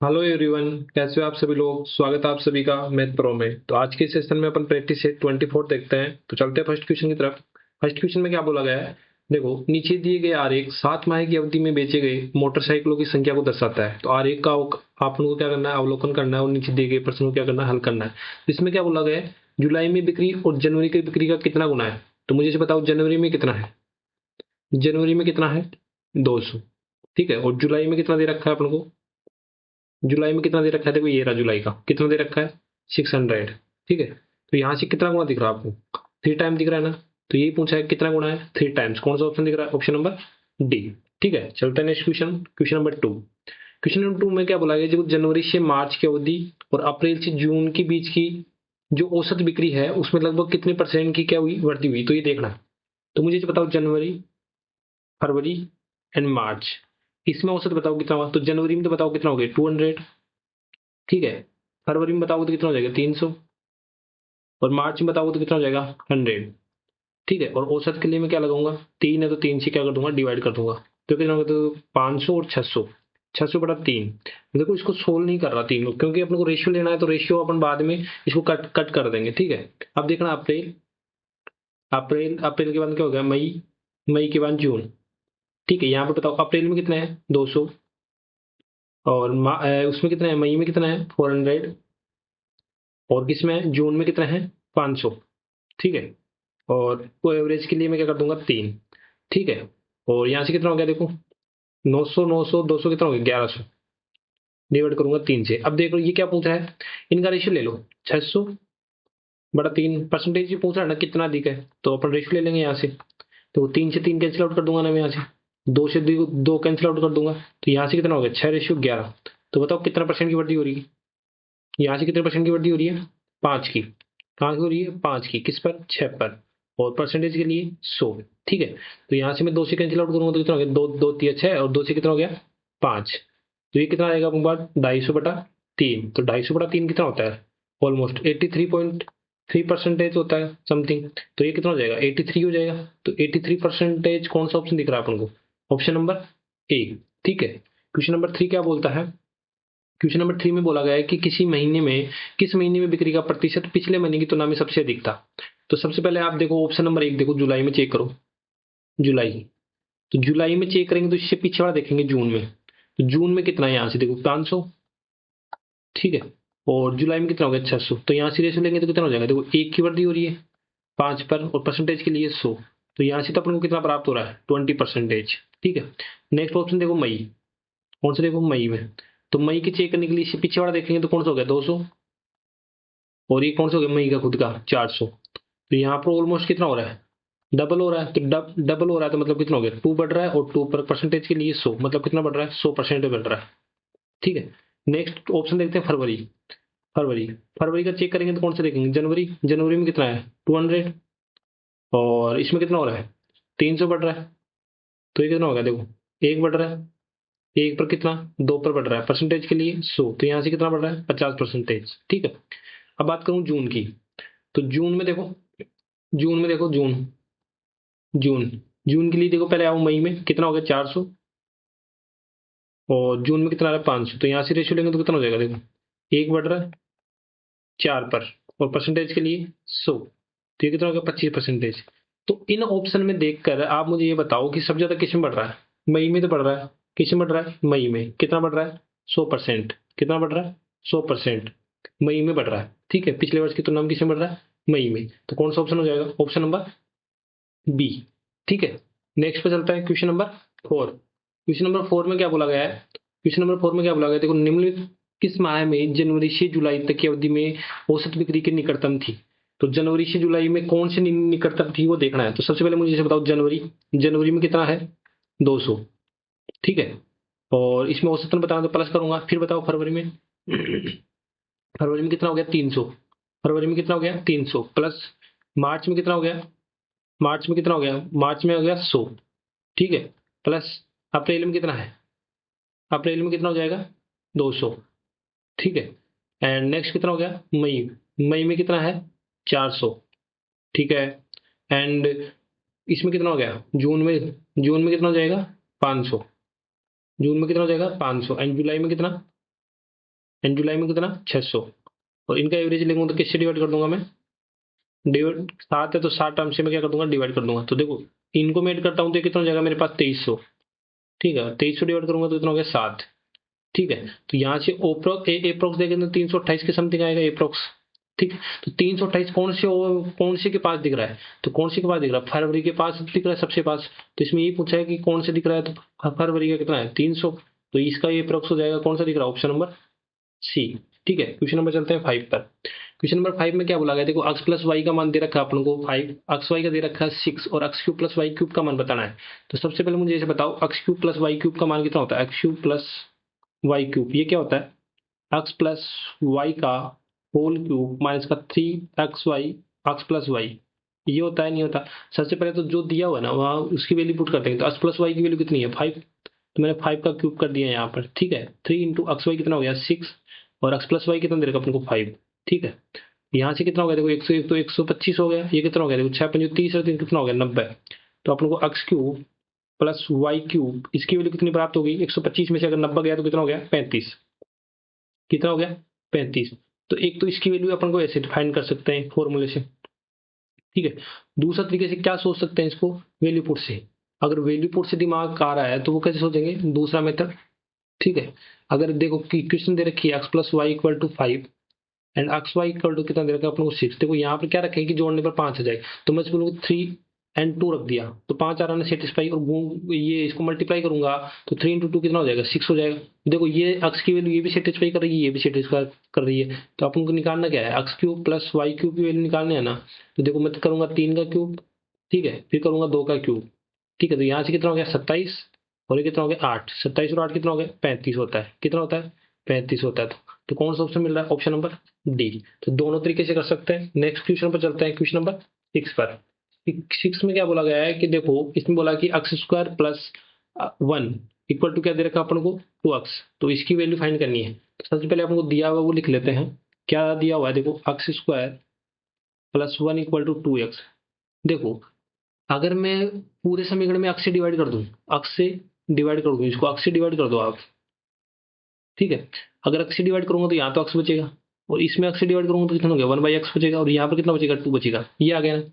Hello everyone, कैसे हो आप सभी लोग। स्वागत है आप सभी का मैथ प्रो में। तो आज के सेशन में अपन प्रैक्टिस सेट 24 देखते हैं। तो चलते हैं फर्स्ट क्वेश्चन की तरफ। फर्स्ट क्वेश्चन में क्या बोला गया है, देखो नीचे दिए गए आरेख 7 माह की अवधि में बेचे गए मोटरसाइकिलों की संख्या को दर्शाता है। तो आरेख का आप लोगों को क्या करना है, अवलोकन करना है और नीचे दिए गए प्रश्न को क्या करना है, हल करना है। तो इसमें क्या बोला गया है, जुलाई में बिक्री और जनवरी की बिक्री का कितना गुना है। तो मुझे ये बताओ जनवरी में कितना है। जनवरी में कितना है, 200। ठीक है, और जुलाई में कितना दे रखा है अपन को। जुलाई में कितना दे रखा है, देखो ये रहा जुलाई का कितना दे रखा है, 600। ठीक है, तो यहाँ से कितना गुना दिख रहा है आपको, 3 टाइम दिख रहा है ना। तो ये पूछा है कितना गुना है, 3 टाइम्स। कौन सा ऑप्शन दिख रहा है, ऑप्शन नंबर डी। ठीक है, चलते हैं next question, question number 2। Question number 2 में क्या बोला गया, जब जनवरी से मार्च की अवधि और अप्रैल से जून के बीच की जो औसत बिक्री है उसमें लगभग कितने परसेंट की क्या हुई, वृद्धि हुई। तो ये देखना है। तो मुझे ये बताओ जनवरी, फरवरी एंड मार्च, इसमें औसत बताओ कितना हुआ। तो जनवरी में तो बताओ कितना हो गया, 200। ठीक है, फरवरी में बताओगे तो कितना हो जाएगा, 300। और मार्च में बताओगे तो कितना हो जाएगा, 100। ठीक है, और औसत के लिए मैं क्या लगाऊंगा, 3 है तो 3 से क्या कर दूंगा, डिवाइड कर दूंगा। तो कितना होगा, तो 500 और 600, 600/3। देखो इसको सोल्व नहीं कर रहा तीन लोग, क्योंकि अपने को रेशियो लेना है, तो रेशियो अपन बाद में इसको कट कट कर देंगे। ठीक है, अब देखना अप्रैल, अप्रैल अप्रैल के बाद क्या हो गया, मई, मई के बाद जून। ठीक है, यहाँ पे बताओ अप्रैल में कितना है, 200। और उसमें कितना है, मई में कितना है, 400। और किसमें है, जून में कितना है, 500। ठीक है, और वो एवरेज के लिए मैं क्या कर दूंगा, 3। ठीक है, और यहाँ से कितना हो गया देखो, 900, 900, 200 कितना हो गया, 1100। डिवाइड करूंगा 3 से। अब देखो ये क्या पूछा है, इनका रेशियो ले लो, 600/3। परसेंटेज पूछ रहा है ना कितना अधिक है, तो अपन रेशियो ले लेंगे यहाँ से। तो 3 से 3 कैंसिल आउट कर दूंगा ना मैं यहाँ से, 2 से 2 कैंसिल आउट कर दूंगा। तो यहाँ से कितना हो गया, 6:11। तो बताओ कितना परसेंट की वृद्धि हो रही है, यहाँ से कितने परसेंट की वृद्धि हो रही है, 5 की। कहाँ की हो रही है, 5 की, किस पर, 6 पर। और परसेंटेज के लिए 100। ठीक है, तो यहाँ से मैं 2 से कैंसिल आउट करूंगा तो कितना हो गया, 2 2 3 6, और 2 से कितना हो गया, 5। तो ये कितना आएगा अपने पास, 250/3। तो 250/3 कितना होता है, ऑलमोस्ट 83.3% होता है समथिंग। तो ये कितना हो जाएगा, 83 हो जाएगा। तो 83% कौन सा ऑप्शन दिख रहा है अपन को, ऑप्शन नंबर ए। ठीक है, क्वेश्चन नंबर 3 क्या बोलता है, क्वेश्चन नंबर 3 में बोला गया है कि किस महीने में बिक्री का प्रतिशत पिछले महीने की तुलना में सबसे अधिक था। तो सबसे पहले आप देखो ऑप्शन नंबर 1 देखो, जुलाई में चेक करो। जुलाई, तो जुलाई में चेक करेंगे तो इससे पीछे वाला देखेंगे जून में। तो जून में कितना है, यहाँ से देखो 500। ठीक है, और जुलाई में कितना हो गया, 600। तो यहाँ से रेशो लेंगे तो कितना हो जाएगा, देखो एक की वृद्धि हो रही है 5 पर, और परसेंटेज के लिए 100। तो यहाँ से तो अपन को कितना प्राप्त हो रहा है, 20%। ठीक है, नेक्स्ट ऑप्शन देखो मई, कौन सा देखो मई में। तो मई की चेक करने के लिए इससे पीछे वाला देखेंगे तो कौन सा हो गया, 200। और ये कौन सा हो गया, मई का खुद का 400। तो यहाँ पर ऑलमोस्ट कितना हो रहा है, डबल हो रहा है। तो डबल हो रहा है तो मतलब कितना हो गया, 2 बढ़ रहा है, और 2 पर परसेंटेज के लिए 100, मतलब कितना बढ़ रहा है, 100% बढ़ रहा है। ठीक है, नेक्स्ट ऑप्शन देखते हैं फरवरी। फरवरी, फरवरी का चेक करेंगे तो कौन सा देखेंगे, जनवरी। जनवरी में कितना है, 200। और इसमें कितना हो रहा है, 300 बढ़ रहा है। तो ये कितना होगा देखो, एक बढ़ रहा है, एक पर कितना, 2 पर बढ़ रहा है, परसेंटेज के लिए 100। तो यहाँ से कितना बढ़ रहा है, 50%। ठीक है, अब बात करूं जून की। तो जून में देखो, जून में देखो, जून, जून, जून के लिए देखो पहले आओ, मई में कितना हो गया, 400। और जून में कितना आ रहा है, 500। तो यहाँ से रेशियो लेंगे तो कितना हो जाएगा देखो, एक बढ़ रहा है 4 पर, और परसेंटेज के लिए 100। तो ये कितना हो गया, 25%। तो इन ऑप्शन में देखकर आप मुझे ये बताओ कि सबसे ज्यादा किसमें बढ़ रहा है। मई में तो बढ़ रहा है, किसमें बढ़ रहा है, मई में कितना बढ़ रहा है, 100%। कितना बढ़ रहा है, 100% मई में बढ़ रहा है। ठीक है, पिछले वर्ष की तुलना में किसमें बढ़ रहा है, मई में। तो कौन सा ऑप्शन हो जाएगा, ऑप्शन नंबर बी। ठीक है, नेक्स्ट पे चलता है क्वेश्चन नंबर 4। क्वेश्चन नंबर 4 में क्या बोला गया है, क्वेश्चन नंबर 4 में क्या बोला गया है? देखो निम्नलिखित किस माह में जनवरी से जुलाई तक की अवधि में औसत बिक्री की निकटतम थी। तो जनवरी से जुलाई में कौन सी निकटतम थी वो देखना है। तो सबसे पहले मुझे इसे बताओ, जनवरी, जनवरी में कितना है, 200। ठीक है, और इसमें औसतन बताना तो प्लस करूंगा। फिर बताओ फरवरी में, फरवरी में कितना हो गया, 300। फरवरी में कितना हो गया, 300 प्लस। मार्च में कितना हो गया, मार्च में कितना हो गया, मार्च में हो गया 100। ठीक है, प्लस अप्रैल में कितना है, अप्रैल में कितना हो जाएगा, 200। ठीक है, एंड नेक्स्ट कितना हो गया, मई, मई में कितना है, 400। ठीक है, एंड इसमें कितना हो गया, जून में, जून में कितना हो जाएगा, 500। जून में कितना हो जाएगा, 500। एंड जुलाई में कितना, एंड जुलाई में कितना 600, और इनका एवरेज लेंगे तो किससे डिवाइड कर दूंगा मैं, डिवाइड 7 है तो 7 टर्म से मैं क्या कर दूंगा, डिवाइड कर दूंगा। तो देखो इनको मैं ऐड करता हूँ तो कितना हो जाएगा मेरे पास 2300, ठीक है, 2300 डिवाइड करूंगा तो कितना हो गया 7, ठीक है। तो यहाँ से एप्रोक्स देखें तो 328 के समथिंग आएगा एप्रोक्स, ठीक है। तो 328 कौन से के पास दिख रहा है, तो कौन से के पास दिख रहा है, फरवरी के पास दिख रहा है सबसे पास। तो इसमें ये पूछा है कि कौन से दिख रहा है, तो फरवरी का कितना है 300, तो इसका ये अप्रोक्स हो जाएगा कौन सा दिख रहा है, ऑप्शन नंबर सी, ठीक है। क्वेश्चन नंबर चलते हैं 5 पर। क्वेश्चन नंबर 5 में क्या बोला गया, देखो x प्लस वाई का मान दे रखा है अपन को 5, x वाई का दे रखा है 6 और x cube plus y cube का मान बताना है। तो सबसे पहले मुझे ऐसे बताओ x cube plus y cube का मान कितना होता है, x cube plus y cube ये क्या होता है, x प्लस वाई का होल क्यूब माइनस का 3xy x प्लस वाई, ये होता है नहीं होता। सबसे पहले तो जो दिया हुआ है ना वहाँ उसकी वैल्यू पुट करते हैं, तो x प्लस वाई की वैल्यू कितनी है 5, तो मैंने 5 का क्यूब कर दिया यहाँ पर, ठीक है। 3 इंटू एक्स वाई कितना हो गया 6 और एक्स प्लस वाई कितना दे रखा अपन को 5, ठीक है। यहाँ से कितना हो गया देखो 101 तो 125 हो गया, ये कितना हो गया देखो 6 पंजे 30 और 3 कितना हो गया 90। तो अपन को x cube plus y cube इसकी वैल्यू कितनी प्राप्त होगी, 125 में से अगर 90 गया तो कितना हो गया 35, कितना हो गया 35। तो एक तो इसकी वैल्यू अपन को ऐसे डिफाइन कर सकते हैं फॉर्मूले से, ठीक है। दूसरा तरीके से क्या सोच सकते हैं इसको, वैल्यू पुट से। अगर वैल्यू पुट से दिमाग आ रहा है तो वो कैसे सोचेंगे, दूसरा मेथड, ठीक है। अगर देखो कि क्वेश्चन दे रखी है x plus y equal to 5 and x y equal to कितना दे रखा है अपन को 6, देखो यहाँ पर क्या रखें कि जोड़ने पर 5 आ जाए, तो मैं इसको 3 एंड 2 रख दिया तो 5 आ रहा है सेटिस्फाई, और ये इसको मल्टीप्लाई करूंगा तो 3 इंटू 2 कितना हो जाएगा 6 हो जाएगा। देखो ये एक्स की वैल्यू ये भी सेटिस्फाई कर रही है, ये भी सेटिस्फाई कर रही है, तो अपन को निकालना क्या है, x cube plus y cube की वैल्यू निकालने है ना। तो देखो मैं करूंगा 3 का क्यूब, ठीक है, फिर करूंगा 2 का क्यूब, ठीक है। तो यहाँ से कितना हो गया 27 और ये कितना हो गया 8, 27 और 8 कितना हो गया 35 होता है, कितना होता है 35 होता है। तो कौन सा ऑप्शन मिल रहा है, ऑप्शन नंबर डी। तो दोनों तरीके से कर सकते हैं। नेक्स्ट क्वेश्चन पर चलते हैं, क्वेश्चन नंबर 6 पर। 6 में क्या बोला गया है कि देखो इसमें बोला कि x square plus 1 equal to क्या दे रखा अपन को 2x, तो इसकी वैल्यू फाइंड करनी है। तो सबसे पहले अपन को दिया हुआ वो लिख लेते हैं, क्या दिया हुआ है देखो x square plus 1 equal to 2x। देखो अगर मैं पूरे समीकरण में x से डिवाइड कर दूं, x से डिवाइड कर दूं, इसको x से डिवाइड कर दो आप, ठीक है। अगर x से डिवाइड करूंगा तो यहाँ तो x बचेगा और इसमें x से डिवाइड करूंगा तो कितना हो गया 1/x बचेगा और यहाँ पर कितना बचेगा 2 बचेगा, ये आ गया ना।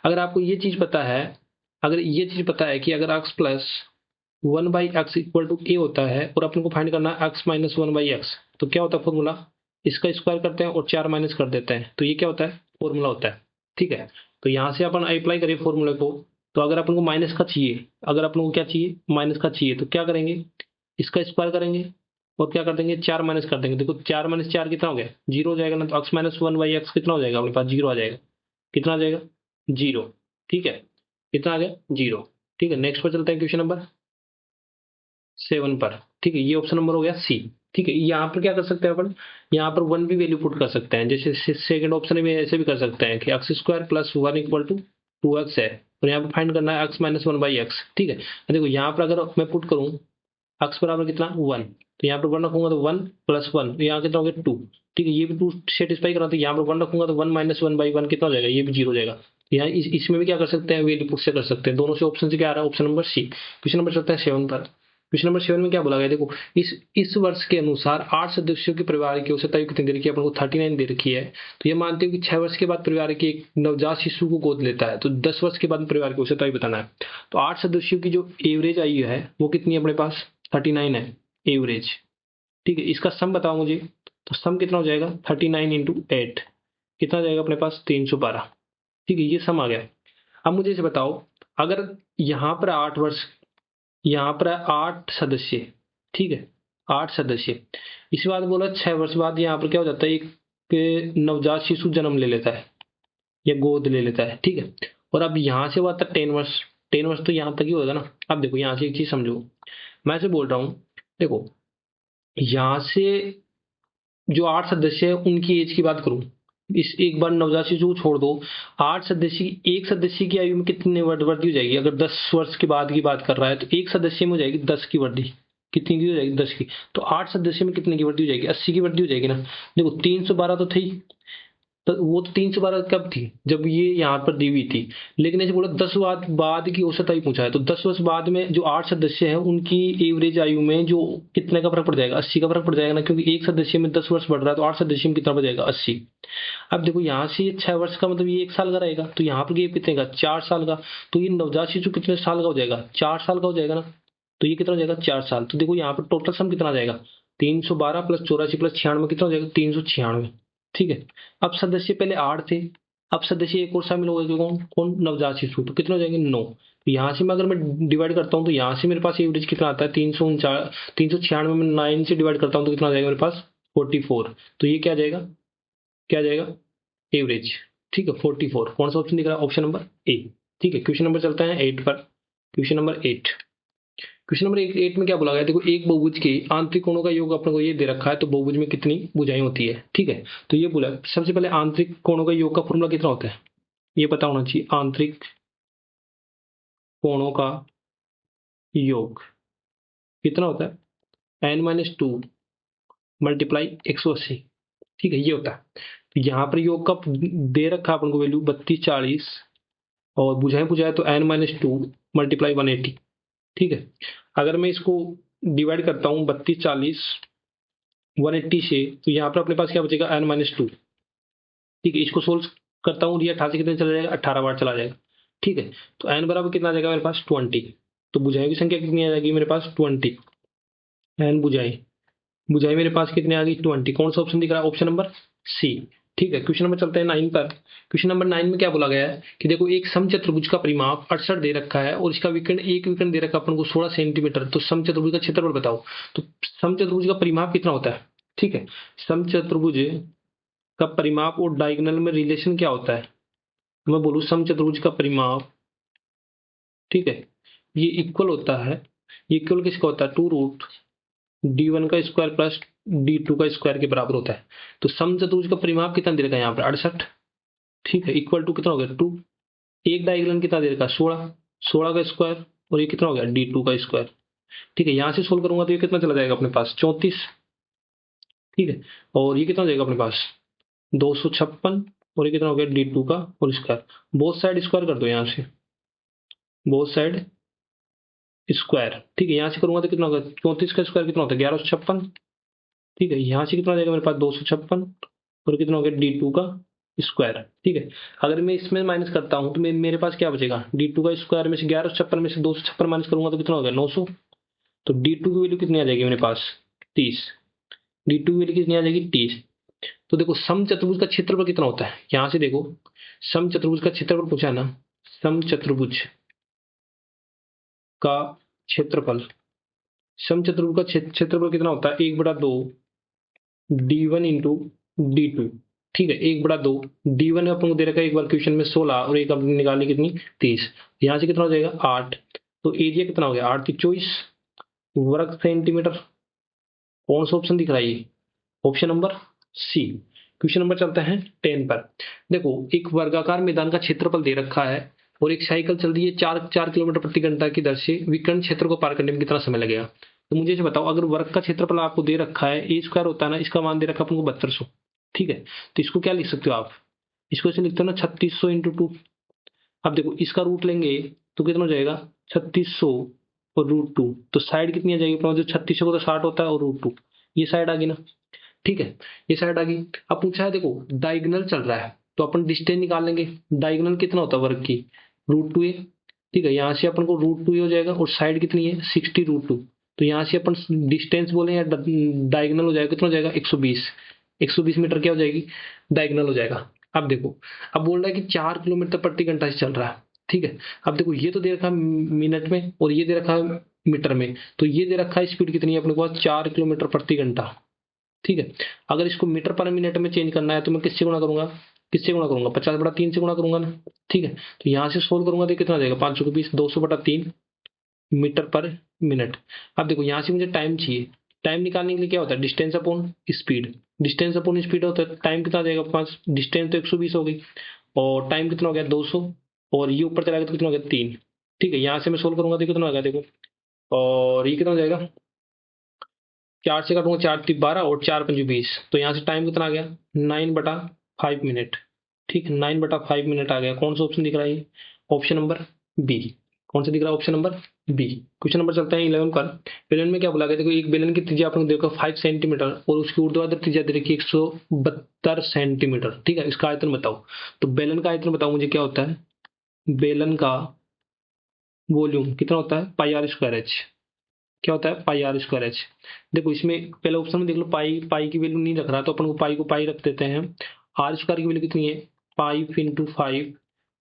अगर आपको ये चीज पता है, अगर ये चीज पता है कि अगर x plus 1/x equal to a होता है और अपन को फाइंड करना है x माइनस 1/x, तो क्या होता है फॉर्मूला, इसका स्क्वायर करते हैं और 4 माइनस कर देते हैं, तो ये क्या होता है फॉर्मूला होता है, ठीक है। तो यहाँ से अपन अप्लाई करें फॉर्मूले को, तो अगर अपन को माइनस का चाहिए, अगर अपन को क्या चाहिए माइनस का चाहिए, तो क्या करेंगे इसका स्क्वायर करेंगे और क्या कर देंगे 4 माइनस कर देंगे। देखो 4 माइनस 4 कितना हो गया 0 हो जाएगा ना, तो x माइनस 1/x कितना हो जाएगा अपने पास 0 आ जाएगा, कितना आ जाएगा 0, ठीक है, कितना आ गया 0, ठीक है। नेक्स्ट पर चलते हैं क्वेश्चन नंबर 7 पर, ठीक है। ये ऑप्शन नंबर हो गया सी, ठीक है। यहाँ पर क्या कर सकते हैं अपन, यहाँ पर 1 भी वैल्यू पुट कर सकते हैं, जैसे सेकंड ऑप्शन में ऐसे भी कर सकते हैं कि x square plus 1 equal to 2x है और यहाँ पर फाइंड करना है x माइनस 1/x, ठीक है। देखो यहाँ पर अगर मैं पुट करूँ x बराबर कितना 1, तो यहाँ पर 1 रखूंगा तो 1 प्लस 1, तो यहाँ कितना हो गया 2, ठीक है। ये भी 2 सेटिस्फाई करा, तो यहाँ पर 1 रखूंगा तो 1 माइनस 1/1 कितना हो जाएगा, ये भी 0 हो जाएगा। यहाँ इसमें भी क्या कर सकते हैं वैल्यू पुट से कर सकते हैं, दोनों से ऑप्शन से क्या आ रहा है option number C. Question number चलता है 7 पर। क्वेश्चन नंबर 7 में क्या बोला गया, देखो इस वर्ष के अनुसार 8 सदस्यों के परिवार की औसत आयु कितनी दे रखी है अपन को 39 दे रखी है। तो ये मानते हो कि 6 वर्ष के बाद परिवार के एक नवजात शिशु को गोद लेता है, तो 10 वर्ष के बाद परिवार की औसत आयु बताना है। तो 8 सदस्यों की जो एवरेज आयु है वो कितनी है अपने पास 39 है एवरेज, ठीक है। इसका सम बताओ मुझे, तो सम कितना हो जाएगा 39 इंटू 8 कितना हो जाएगा अपने पास 312, ठीक है। ये सम आ गया। अब मुझे इसे बताओ, अगर यहाँ पर 8 वर्ष, यहाँ पर 8 सदस्य, ठीक है 8 सदस्य, इसी बात बोला 6 वर्ष बाद यहाँ पर क्या हो जाता है एक नवजात शिशु जन्म ले लेता है या गोद ले लेता है, ठीक है। और अब यहाँ से हुआ था 10 वर्ष, 10 वर्ष तो यहाँ तक ही होगा ना। अब देखो यहाँ से एक चीज समझो, मैं से बोल रहा हूँ, देखो यहाँ से जो 8 सदस्य है उनकी एज की बात करूं, इस एक बार नवजात शिशु को छोड़ दो, 8 सदस्य की एक सदस्य की आयु में कितनी वृद्धि हो जाएगी, अगर 10 वर्ष के बाद की बात कर रहा है तो एक सदस्य में हो जाएगी 10 की वृद्धि, कितनी की हो जाएगी 10 की। तो 8 सदस्य में कितने की वृद्धि हो जाएगी 80 की वृद्धि हो जाएगी ना। देखो 312 तो थी, तो वो तो 312 कब थी, जब ये यहाँ पर दी हुई थी। लेकिन ऐसे बोला 10 वर्ष बाद की औसत आयु पूछा है, तो 10 वर्ष बाद में जो 8 सदस्य हैं उनकी एवरेज आयु में जो कितने का फर्क पड़ जाएगा, 80 का फर्क पड़ जाएगा ना, क्योंकि एक सदस्य में 10 वर्ष बढ़ रहा है तो 8 सदस्य में कितना बढ़ जाएगा, 80। अब देखो यहाँ से ये 6 वर्ष का मतलब ये 1 साल का रहेगा, तो यहाँ पर ये कितने का, 4 साल का। तो ये नवजात शिशु कितने साल का हो जाएगा, 4 साल का हो जाएगा ना। तो ये कितना हो जाएगा, 4 साल। तो देखो यहाँ पर टोटल सम कितना आ जाएगा, 312 प्लस 84 प्लस 96 कितना हो जाएगा, 396। ठीक है। अब सदस्य पहले 8 थे, अब सदस्य एक और शामिल हो गए, कौन कौन, नवजात शिशु। तो कितना हो जाएंगे, 9। यहाँ से मैं अगर मैं डिवाइड करता हूँ तो यहाँ से मेरे पास एवरेज कितना आता है, 396 में 9 से डिवाइड करता हूँ तो कितना आ जाएगा मेरे पास, 44। तो ये क्या जाएगा, क्या जाएगा, एवरेज। ठीक है, 44। कौन सा ऑप्शन दिख रहा है, ऑप्शन नंबर ए। ठीक है, क्वेश्चन नंबर चलता है 8 पर। क्वेश्चन नंबर 8, क्वेश्चन नंबर 8 में क्या बोला गया, देखो एक बहुभुज के आंतरिक कोणों का योग अपने को ये दे रखा है, तो बहुभुज में कितनी भुजाएं होती है। ठीक है, तो ये बोला सबसे पहले आंतरिक कोणों का योग का फॉर्मूला कितना होता है, ये पता होना चाहिए। आंतरिक कोणों का योग कितना होता है, n-2 मल्टीप्लाई 180। ठीक है, ये होता है। तो यहाँ पर योग का दे रखा है अपन को वैल्यू 32 40, और बुझाएं बुझाए तो n-2 मल्टीप्लाई 180। ठीक है, अगर मैं इसको डिवाइड करता हूँ 32 40 180 से, तो यहाँ पर अपने पास क्या बचेगा, n-2। ठीक है, इसको सोल्व करता हूँ, ये 88 कितने चला जाएगा, 18 बार चला जाएगा। ठीक है, तो n बराबर कितना आ जाएगा मेरे पास, 20। तो बुझाई की संख्या कितनी आ जाएगी मेरे पास, 20। n बुझाई, बुझाई मेरे पास कितने आ गई, 20। कौन सा ऑप्शन दिख रहा है, ऑप्शन नंबर सी। ठीक है, क्वेश्चन नंबर चलते हैं 9 पर। क्वेश्चन नंबर 9 में क्या बोला गया है कि देखो एक समचतुर्भुज का परिमाप 68 दे रखा है और इसका विकर्ण, एक विकर्ण दे रखा है अपन को 16 सेंटीमीटर। तो समचतुर्भुज का क्षेत्रफल बताओ। तो समचतुर्भुज का परिमाप कितना होता है, ठीक है, समचतुर्भुज का परिमाप और डायगोनल में रिलेशन क्या होता है। मैं बोलूं समचतुर्भुज का परिमाप, ठीक है, ये इक्वल होता है, ये इक्वल किसका होता है, 2 रूट d1 का स्क्वायर प्लस d2 का स्क्वायर के बराबर होता है। तो समचतुर्भुज का परिमाप कितना दे रखा है यहाँ पर, 68। ठीक है, इक्वल टू कितना हो गया, 2। एक डायगोनल कितना दे रखा है, 16, 16 का स्क्वायर, और ये कितना हो गया, d2 का स्क्वायर। ठीक है, यहाँ से सोल्व करूंगा तो ये कितना चला जाएगा अपने पास, 34। ठीक है, और ये कितना हो जाएगा अपने पास, 256, और ये कितना हो गया, d2 का whole square. Both side square कर दो यहाँ से, बोथ साइड स्क्वायर। ठीक है, यहाँ से करूंगा तो कितना होगा, 34 का स्क्वायर कितना होता है, 1156। ठीक है, यहाँ से कितना आ जाएगा मेरे पास, 256, और कितना हो गया, d2 का स्क्वायर। ठीक है, अगर मैं इसमें माइनस करता हूं तो मेरे पास क्या बचेगा, d2 का स्क्वायर में से 1156 में से 256 माइनस करूंगा तो कितना हो गया, 900। तो d2 की वैल्यू कितनी आ जाएगी मेरे पास, 30। d2 की वैल्यू कितनी आ जाएगी, 30। तो देखो समचतुर्भुज का क्षेत्रफल कितना होता है, यहाँ से देखो समचतुर्भुज का क्षेत्रफल पूछा है ना, समचतुर्भुज का क्षेत्रफल, समचतुर्भुज का क्षेत्रफल कितना होता है, 1/2 d1 इंटू d2। ठीक है, 1/2 d1 अपन को दे रखा है एक बार क्वेश्चन में 16, और एक अपने निकाली कितनी, 30। यहाँ से कितना हो जाएगा, 8। तो एरिया कितना हो गया, 8 की 24 वर्ग सेंटीमीटर। कौन सा ऑप्शन दिख रहा है ये, option number C. Question number चलता है 10 पर। देखो एक वर्गाकार मैदान का क्षेत्रफल दे रखा है और एक साइकिल चल रही है 4 किलोमीटर प्रति घंटा की दर से, विकर्ण क्षेत्र को पार करने में कितना समय लगेगा। तो मुझे ये बताओ, अगर वर्ग का क्षेत्रफल आपको दे रखा है, ए स्क्वायर होता है ना, इसका मान दे रखा है आपको 7200। ठीक है, तो इसको क्या लिख सकते हो आप, इसको ऐसे लिखते हो ना, 3600 इंटू 2। अब देखो इसका रूट लेंगे तो कितना हो जाएगा, 3600 और √2। तो साइड कितनी आ जाएगी, 3600 को तो 60 होता है और √2, ये साइड आ गई ना। ठीक है, ये साइड आ गई। अब पूछा है देखो डायगोनल चल रहा है, तो अपन डिस्टेंस निकाल लेंगे। डायगोनल कितना होता है वर्ग की, √2a। ठीक है, यहाँ से अपन को √2a हो जाएगा, और साइड कितनी है, 60 √2। तो यहाँ से अपन डिस्टेंस बोले या डायगोनल हो जाएगा, कितना हो जाएगा, 120। 120 मीटर क्या हो जाएगी, डायगोनल हो जाएगा। अब देखो, अब बोल रहा है कि 4 किलोमीटर प्रति घंटा से चल रहा है। ठीक है, अब देखो ये तो दे रखा है मिनट में और ये दे रखा है मीटर में, तो ये दे रखा है स्पीड कितनी है अपने पास, 4 किलोमीटर प्रति घंटा। ठीक है, अगर इसको मीटर पर मिनट में चेंज करना है तो मैं किससे गुणा करूंगा, किससे गुणा करूंगा, 50/3 से गुणा करूंगा ना। ठीक है, तो यहाँ से सोल्व करूंगा तो कितना आ जाएगा, 500 के 20, 200/3 मीटर पर मिनट। अब देखो यहाँ से मुझे टाइम चाहिए, टाइम निकालने के लिए क्या होता है, distance upon speed. Distance upon speed होता है, टाइम कितना आ जाएगा पास, डिस्टेंस तो 120 हो गई और टाइम कितना हो गया 200, और ये ऊपर चला गया तो कितना हो गया 3। ठीक है, यहाँ से मैं सोल्व करूंगा तो कितना हो गया देखो, और ये कितना हो जाएगा, 4 से काटूंगा, 4 × 3 = 12 और 4 × 5 = 20। तो यहाँ से टाइम कितना आ गया, 9/3। 5 मिनट। ठीक है, 9/5 मिनट आ गया। कौन सा ऑप्शन दिख रहा है ये? Option number B. कौन सा दिख रहा है? Option number B. Question number चलते हैं 11 पर। 11 में क्या बोला गया? देखो एक बेलन की त्रिज्या आपने देखो 5 सेंटीमीटर और उसकी ऊर्ध्वाधर त्रिज्या दे रखी है 172 सेंटीमीटर। ठीक है, इसका आयतन बताओ। तो बेलन का आयतन बताओ मुझे क्या होता है? बेलन का वॉल्यूम कितना होता है? पाई आर स्क्वायर एच। क्या होता है? पाई आर स्क्वायर एच। देखो इसमें पहले ऑप्शन में देख लो, पाई की वैल्यू नहीं रख रहा तो अपन को पाई रख देते हैं। आर स्क्वायर की वैल्यू कितनी है? 5 × 5।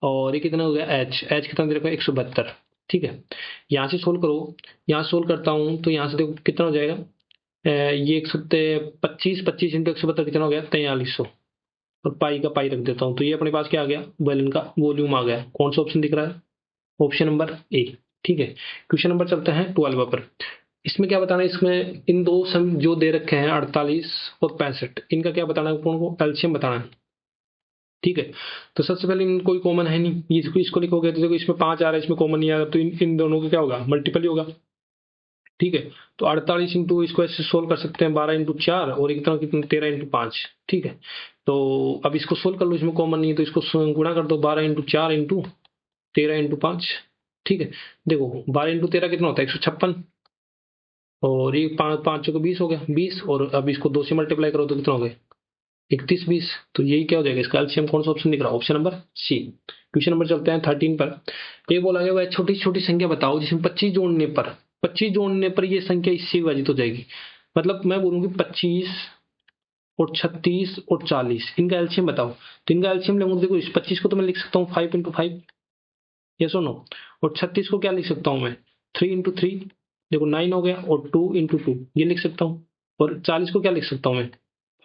और ये कितना हो गया? एच कितना दे रखा है? 172। ठीक है, यहाँ से सोल्व करो। यहाँ सोल्व करता हूँ तो यहाँ से देखो कितना हो जाएगा? ये 125 25 × 172 कितना हो गया? 4300। और पाई का पाई रख देता हूँ तो ये अपने पास क्या आ गया? बेलन का वॉल्यूम आ गया। कौन सा ऑप्शन दिख रहा है? Option number A. ठीक है, क्वेश्चन नंबर चलते हैं 12 पर। इसमें क्या बताना है? इसमें इन दो सम जो दे रखे हैं 48 और 65, इनका क्या बताना है? कौन को एलसीएम बताना है। ठीक है, तो सबसे पहले इन कोई कॉमन है नहीं, इसको लिखोगे तो देखो इसमें 5 आ रहा है, इसमें कॉमन नहीं आ रहा, तो इन दोनों का क्या होगा? मल्टीपल ही होगा। ठीक है, तो 48 इंटू इसको ऐसे सोल्व कर सकते हैं 12 × 4 और एक तरह कितना 13 × 5। ठीक है, तो अब इसको सोल्व कर लो, इसमें कॉमन नहीं है तो इसको गुणा कर दो 12 × 4 इंटू 13 × 5। ठीक है, देखो 12 × 13 कितना होता है? 156। और ये 5 को 20 हो गया 20, और अब इसको 2 से मल्टीप्लाई करो तो कितना हो गया? 31 20। तो यही क्या हो जाएगा? इसका एलसीएम कौन सा ऑप्शन दिख रहा है? Option number C. Question number चलते हैं 13 पर। ये बोला गया वह छोटी छोटी संख्या बताओ जिसमें 25 जोड़ने पर ये संख्या इससे विभाजित हो जाएगी। मतलब मैं बोलूंगी 25 और 36 और 40, इनका एलसीएम बताओ। तो इनका एलसीएम लेंगे, देखो इस 25 को तो मैं लिख सकता हूँ 5 × 5, यस और नो। और 36 को क्या लिख सकता हूँ मैं? 3 × 3, देखो 9 हो गया। और 2 × 2 ये लिख सकता हूँ। और 40 को क्या लिख सकता हूँ मैं?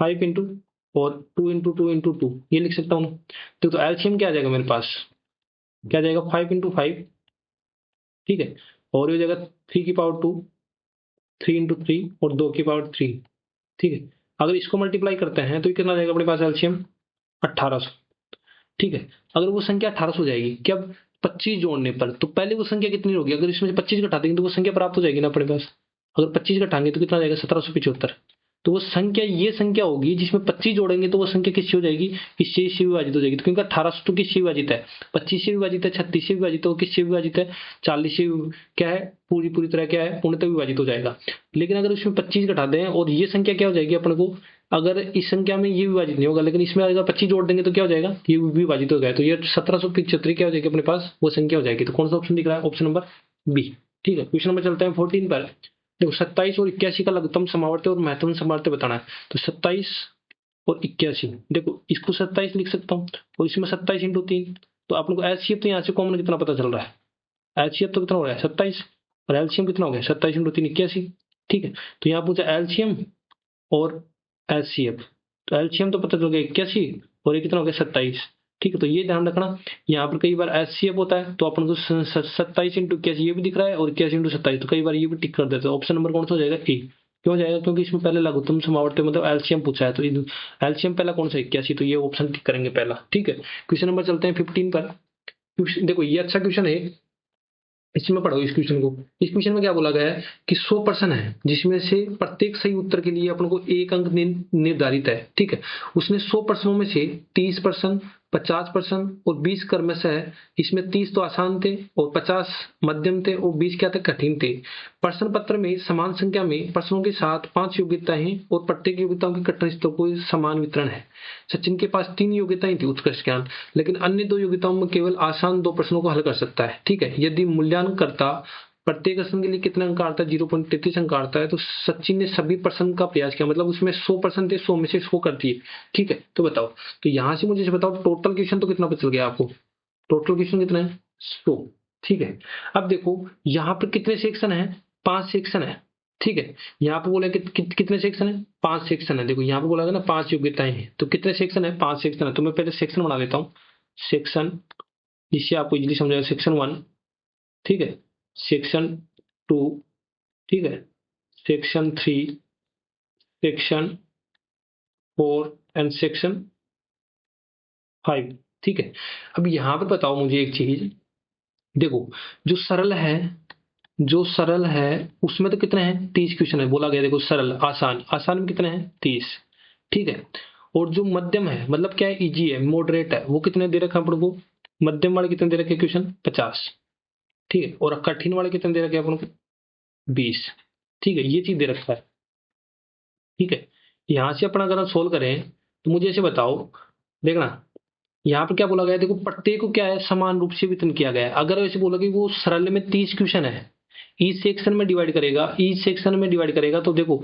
5 इंटू और 2 × 2 × 2 ये लिख सकता हूँ। तो एलसीएम क्या आ जाएगा मेरे पास? क्या आ जाएगा? 5 × 5। ठीक है, और ये हो जाएगा 3 की पावर 2, 3 × 3 और 2 की पावर 3। ठीक है, अगर इसको मल्टीप्लाई करते हैं तो ये कितना आ जाएगा अपने पास एलसीएम? 1800। ठीक है, अगर वो संख्या 1800 हो जाएगी क्या? 25 जोड़ने पर तो पहले वो संख्या कितनी होगी? अगर इसमें से 25 घटा देंगे तो वो संख्या प्राप्त हो जाएगी ना अपने पास। अगर 25 घटाएंगे तो कितना आ जाएगा? 1775। तो वो संख्या ये संख्या होगी जिसमें 25 जोड़ेंगे तो वो संख्या किससे हो जाएगी? इससे इससे विभाजित हो जाएगी। तो क्योंकि 1800 तो किससे विभाजित है? 25 से विभाजित है, 36 से विभाजित है, और किससे विभाजित है? 40 से। क्या है? पूरी तरह क्या है? पूर्णतः विभाजित हो जाएगा। लेकिन अगर उसमें 25 घटा दें और ये संख्या क्या हो जाएगी अपने को? अगर इस संख्या में ये विभाजित नहीं होगा, लेकिन इसमें अगर 25 जोड़ देंगे तो क्या हो जाएगा? ये विभाजित हो जाएगा। तो ये 1775 क्या हो जाएगी अपने पास? वो संख्या हो जाएगी। तो कौन सा ऑप्शन दिख रहा है? Option number B. ठीक है, क्वेश्चन नंबर चलते हैं 14 पर। देखो 27 और 81 का लघुत्तम समावर्त और महत्तम समावर्त बताना है। तो 27 और 81, देखो इसको 27 लिख सकता हूँ और इसमें 27 × 3। तो आप लोग को एलसीएम तो यहाँ से कॉमन कितना पता चल रहा है? एलसीएम तो कितना हो रहा है? 27, और एलसीएम कितना हो गया? 27 × 3 81। ठीक है, तो यहाँ पूछा एलसीएम और एलसीएम। तो एलसीएम तो पता चल गया 81 और ये कितना हो गया? 27। ठीक है, तो ये ध्यान रखना, यहाँ पर कई बार एचसीएफ होता है तो अपन को 27 × 81 ये भी दिख रहा है और 81 × 27, तो कई बार ये भी टिक कर देते हैं। ऑप्शन नंबर कौन सा हो जाएगा? ए। क्यों हो जाएगा? क्योंकि इसमें पहले लघुत्तम समावर्त मतलब एलसीएम पूछा है, तो एलसीएम पहला कौन सा? 81, तो ये ऑप्शन टिक करेंगे पहला। ठीक है, क्वेश्चन नंबर चलते हैं 15 पर। देखो ये अच्छा क्वेश्चन है, इसमें पढ़ो इस क्वेश्चन को। इस क्वेश्चन में क्या बोला गया है कि 100 प्रश्न है जिसमें से प्रत्येक सही उत्तर के लिए अपन को 1 अंक निर्धारित है। ठीक है, उसने 100 प्रश्नों में से 30 प्रश्न, 50 प्रश्न और 20 क्रमशः है। इसमें 30 तो आसान थे और 50 मध्यम थे और 20 क्या थे? कठिन थे। प्रश्न पत्र में समान संख्या में प्रश्नों के साथ 5 योग्यताएं और प्रत्येक योग्यताओं की कठिन स्तर को समान वितरण है। सचिन के पास 3 योग्यताएं थी, उत्कृष्ट ज्ञान, लेकिन अन्य 2 योग्यताओं में केवल आसान 2 प्रश्नों को हल कर सकता है। ठीक है, यदि मूल्यांकन करता प्रत्येक प्रश्न के लिए कितना अंक आता है? 0.33 अंक आता है। तो सचिन ने सभी प्रश्न का प्रयास किया, मतलब उसमें 100 प्रश्न थे, 100 में से 100 कर दिए। ठीक है, तो बताओ, तो यहां से मुझे बताओ टोटल क्वेश्चन तो कितना बच गया आपको? टोटल क्वेश्चन कितना है? 100। ठीक है, अब देखो यहाँ पर कितने सेक्शन है? 5 सेक्शन है। ठीक है, यहाँ पे बोला कितने सेक्शन है? 5 सेक्शन है। देखो यहाँ पे बोला ना 5 योग्यताएं हैं, तो कितने सेक्शन है? 5 सेक्शन है। तो मैं पहले सेक्शन बना देता हूँ। सेक्शन, जिससे आपको इजीली समझ आएगा। सेक्शन 1, ठीक है, सेक्शन 2, ठीक है, सेक्शन 3, सेक्शन 4 एंड सेक्शन 5। ठीक है, अब यहां पर बताओ मुझे एक चीज, देखो जो सरल है उसमें तो कितने हैं? 30 क्वेश्चन है बोला गया। देखो सरल, आसान में कितने हैं? 30। ठीक है, और जो मध्यम है मतलब क्या है, इजी है, मॉडरेट है, वो कितने दे रखा है अपन को, मध्यम वाले कितने दे रखे क्वेश्चन 50, ठीक है, और कठिन वाले कितने दे रखे अपन को 20, ठीक है, ये चीज दे रखा है, ठीक है। यहां से अपन अगर सोल्व करें तो मुझे ऐसे बताओ, देखना यहाँ पर क्या बोला गया है, देखो प्रत्येक को क्या है समान रूप से वितरण किया गया है। अगर ऐसे बोला कि वो सरल में 30 क्वेश्चन है, ईच सेक्शन में डिवाइड करेगा, ईच सेक्शन में डिवाइड करेगा तो देखो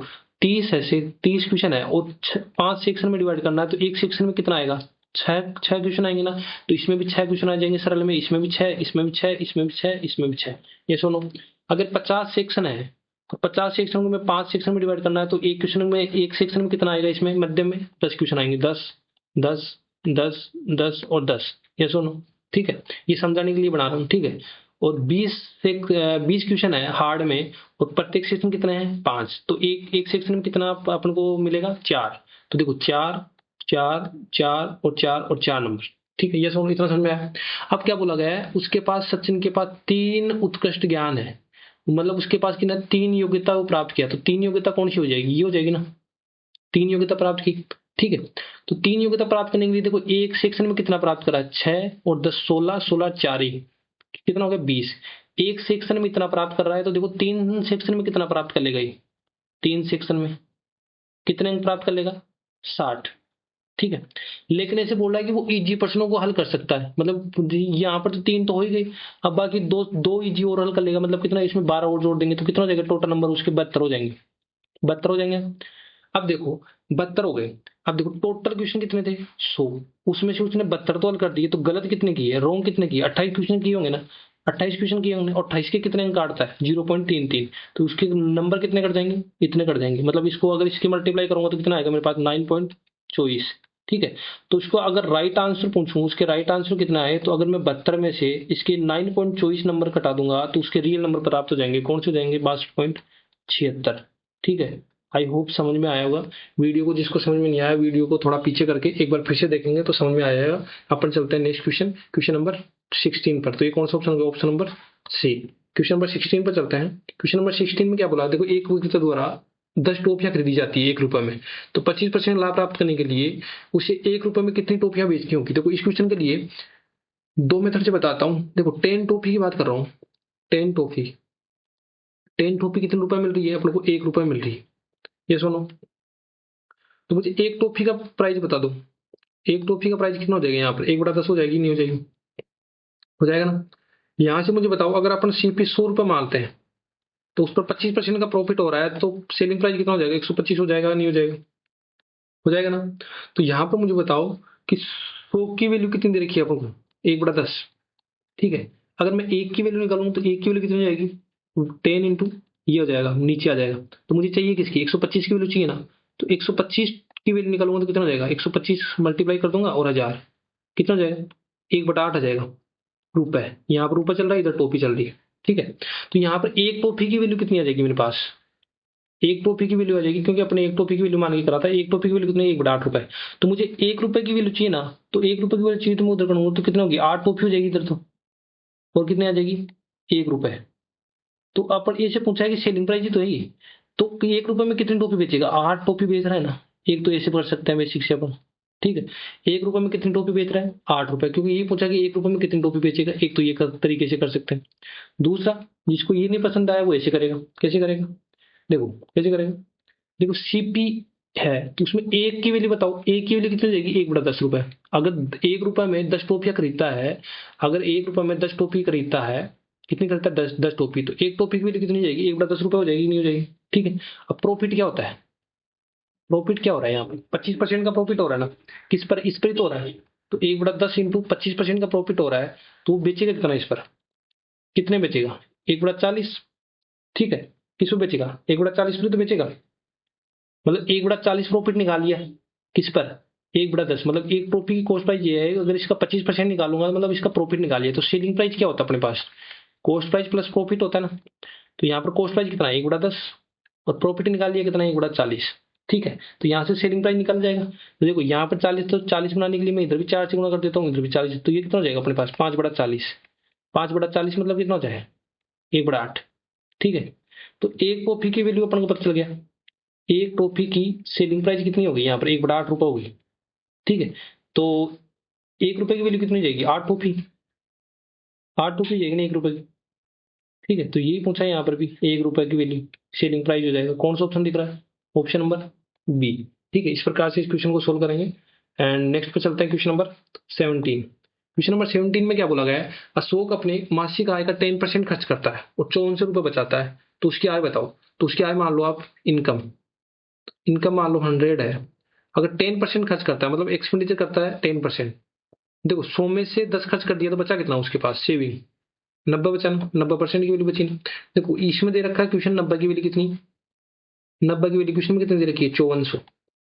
30 ऐसे 30 क्वेश्चन है और 5 सेक्शन में डिवाइड करना है, तो एक सेक्शन में कितना आएगा, छह छह क्वेश्चन आएंगे ना, तो इसमें भी 6 क्वेश्चन आ जाएंगे सरल में, इसमें भी 6, इसमें भी 6, इसमें भी 6, इसमें भी 6। ये सुनो, अगर 50 सेक्शन है तो 50 सेक्शन को मैं 5 सेक्शन में डिवाइड करना है, तो एक क्वेश्चन में, एक सेक्शन में कितना आएगा, इसमें मध्यम में 10 क्वेश्चन आएंगे, 10 10 10 10 और 10। ये सुनो, ठीक है, ये समझाने के लिए बना रहा हूँ, ठीक है। और 20 से 20 क्वेश्चन है हार्ड में, और प्रत्येक सेक्शन कितने हैं 5, तो एक एक सेक्शन में कितना अपन को मिलेगा 4, तो देखो 4 4 4 और 4 और 4 नंबर, ठीक है। ये समझ, इतना समझ में आया। अब क्या बोला गया है, उसके पास, सचिन के पास 3 उत्कृष्ट ज्ञान है, मतलब उसके पास की ना 3 योग्यता वो प्राप्त किया, तो 3 योग्यता कौन सी हो जाएगी, ये हो जाएगी ना, 3 योग्यता प्राप्त की, ठीक है। तो 3 योग्यता प्राप्त करने के लिए देखो एक सेक्शन में कितना प्राप्त करा, 6 और 10 16 16 4 ही कितना हो गया 20, एक सेक्शन में इतना प्राप्त कर रहा है, तो देखो 3 सेक्शन में कितना प्राप्त कर लेगा ये, 3 सेक्शन में कितने अंक प्राप्त कर लेगा 60, ठीक है। लेकिन ऐसे बोल रहा है कि वो इजी प्रश्नों को हल कर सकता है, मतलब यहाँ पर तो 3 तो हो ही गई, अब बाकी दो दो इजी और हल कर लेगा, मतलब कितना, इसमें 12 और जोड़ देंगे तो कितना हो जाएगा, टोटल नंबर उसके 72 हो जाएंगे, 72 हो जाएंगे। अब देखो 72 हो गए, अब देखो टोटल क्वेश्चन कितने थे 100, उसमें से उसने 72 तो हल कर दिए, तो गलत कितने किए, रॉन्ग कितने किए, 28 क्वेश्चन किए होंगे ना, 28 क्वेश्चन किए होंगे, और 28 के कितने अंक काटता है 0.33, तो उसके नंबर कितने कट जाएंगे, इतने कट जाएंगे, मतलब इसको अगर इसकी मल्टीप्लाई करूंगा तो कितना आएगा मेरे पास 9.24, ठीक है। तो इसको अगर राइट आंसर पूछूं, उसके राइट आंसर कितना है, तो अगर मैं 72 में से इसके 9.24 नंबर कटा दूंगा तो उसके रियल नंबर प्राप्त हो जाएंगे, कौन से हो जाएंगे 62.76, ठीक है। आई होप समझ में आया होगा। वीडियो को, जिसको समझ में नहीं आया वीडियो को थोड़ा पीछे करके एक बार फिर से देखेंगे तो समझ में आ जाएगा। अपन चलते हैं नेक्स्ट क्वेश्चन, क्वेश्चन नंबर 16 पर। तो ये कौन सा ऑप्शन होगा, option number C. Question number 16 पर चलते हैं। क्वेश्चन नंबर 16 में क्या बोला, देखो एक विक्रेता द्वारा 10 टोपियां खरीदी जाती है 1 रुपए में, तो 25% लाभ प्राप्त करने के लिए उसे 1 रुपए में कितनी टोपियां बेचनी होगी। देखो इस क्वेश्चन के लिए 2 मेथड से बताता हूँ। देखो 10 टोपी की बात कर रहा हूँ, 10 टोपी, 10 टोपी कितने रुपए मिल रही है अपने को, 1 रुपए मिल रही है, ये सुनो। तो मुझे एक टॉफी का प्राइस बता दो, एक टॉफी का प्राइस कितना हो जाएगा, यहाँ पर 1/10 हो जाएगी, नहीं हो जाएगी, हो जाएगा ना। यहाँ से मुझे बताओ, अगर अपन सीपी 100 रुपए मानते हैं तो उस पर 25% का प्रॉफिट हो रहा है, तो सेलिंग प्राइस कितना हो जाएगा, 125 हो जाएगा, नहीं हो जाएगा, हो जाएगा ना। तो यहाँ पर मुझे बताओ कि 100 की वैल्यू कितनी दे रखी है अपन को, 1/10, ठीक है। अगर मैं एक की वैल्यू निकालूं तो एक की वैल्यू कितनी हो जाएगी, 10 इंटू ये हो जाएगा, नीचे आ जाएगा। तो मुझे चाहिए किसकी, 125 की वैल्यू चाहिए ना, तो 125 की वैल्यू निकालूंगा तो कितना हो जाएगा, 125 मल्टीप्लाई कर दूंगा और 1000 कितना हो जाएगा, 1/8 आ जाएगा रुपए। यहाँ पर रुपए चल रहा है, इधर टोपी चल रही है, ठीक है। तो यहाँ पर एक टोपी की वैल्यू कितनी आ जाएगी मेरे पास, एक टोपी की वैल्यू आ जाएगी, क्योंकि अपने एक टोपी की वैल्यू मान के करा था, एक टोपी की वैल्यू कितनी, 1/8 रुपए। तो मुझे 1 रुपए की वैल्यू चाहिए ना, तो 1 रुपए की वैल्यू चाहिए तो मैं उधर करूंगा तो कितना होगी, 8 टोपी हो जाएगी इधर, तो और कितने आ जाएगी 1 रुपए। तो अपन ये से पूछा है कि सेलिंग प्राइस ही तो है ये, तो 1 रुपए में कितनी टोपी बेचेगा, 8 टोपी बेच रहा है ना, एक तो ऐसे कर सकते हैं बेसिक से अपन, ठीक है। 1 रुपए में कितनी टोपी बेच रहा है, 8 रुपए, क्योंकि ये पूछा कि 1 रुपए में कितनी टोपी बेचेगा, एक तो ये तरीके से कर सकते हैं। दूसरा, जिसको ये नहीं पसंद आया वो ऐसे करेगा, कैसे करेगा, देखो कैसे करेगा, देखो सीपी है तो उसमें एक की वैल्यू बताओ, एक की वैल्यू कितनी हो जाएगी, 1/10 रुपए। अगर 1 रुपए में 10 टोपियां खरीदता है, अगर 1 रुपए में 10 टोपी खरीदता है, कितनी खरीदता है, 10 टोपी, तो एक टोपी की वैल्यू कितनी हो जाएगी, 1/10 रुपए हो जाएगी, नहीं हो जाएगी, ठीक है। अब प्रॉफिट क्या होता है, प्रॉफिट क्या हो रहा है यहाँ पर, 25% का प्रॉफिट हो रहा है ना, किस पर, इस पर ही तो हो रहा है। तो 1/10 इंटू 25% का प्रॉफिट हो रहा है, तो वो बेचेगा कितना इस पर, कितने बेचेगा, 1/40, ठीक है। किस पर बेचेगा, 1/40 पर तो बेचेगा, मतलब 1/40 प्रॉफिट निकाल लिया, किस पर, 1/10, मतलब एक टोपी की कॉस्ट प्राइस ये है, अगर इसका 25% निकालूंगा मतलब इसका प्रॉफिट निकालिए, तो सेलिंग प्राइस क्या होता है अपने पास, कॉस्ट प्राइस प्लस प्रॉफिट होता है ना। तो यहाँ पर कॉस्ट प्राइस कितना है, 1/10, और प्रॉफिट निकाल लिया कितना है, 1/40, ठीक है। तो यहाँ से सेलिंग प्राइस निकल जाएगा। तो देखो यहाँ पर 40, तो 40 बनाने के लिए मैं इधर भी 4 से गुणा कर देता हूँ, इधर भी 40, तो ये कितना हो जाएगा अपने पास, 5/40, 5/40 मतलब कितना हो जाए, 1/8, ठीक है। तो एक कॉफी की वैल्यू अपन को पता चल गया, एक टॉफी की सेलिंग प्राइस कितनी होगी यहाँ पर, 1/8 रुपए होगी, ठीक है, तो 1 रुपए की वैल्यू कितनी जाएगी? 8 टोपी, 8 टोपी जाएगी ना 1 रुपए की। ठीक है, तो यही पूछा है यहाँ पर भी, 1 रुपए की वैल्यू सेलिंग प्राइस हो जाएगा। कौन सा ऑप्शन दिख रहा है? Option number B. ठीक है, इस प्रकार से इस क्वेश्चन को सोल्व करेंगे। एंड नेक्स्ट पे चलते हैं क्वेश्चन नंबर 17। क्वेश्चन नंबर 17 में क्या बोला गया है? अशोक अपने मासिक आय का 10% खर्च करता है और 54 रुपए बचाता है, तो उसकी आय बताओ। तो उसकी आय मान लो आप इनकम, इनकम मान लो 100 है। अगर 10% खर्च करता है, मतलब एक्सपेंडिचर करता है 10%, देखो 100 में से 10 खर्च कर दिया तो बचा कितना उसके पास? सेविंग 90 बचा ना, 90% की वैल्यू बची ना। देखो इसमें दे रखा है क्वेश्चन 90 की वैल्यू कितनी, 90 की वैल्यू क्वेश्चन में कितनी दे रखी है? 5400।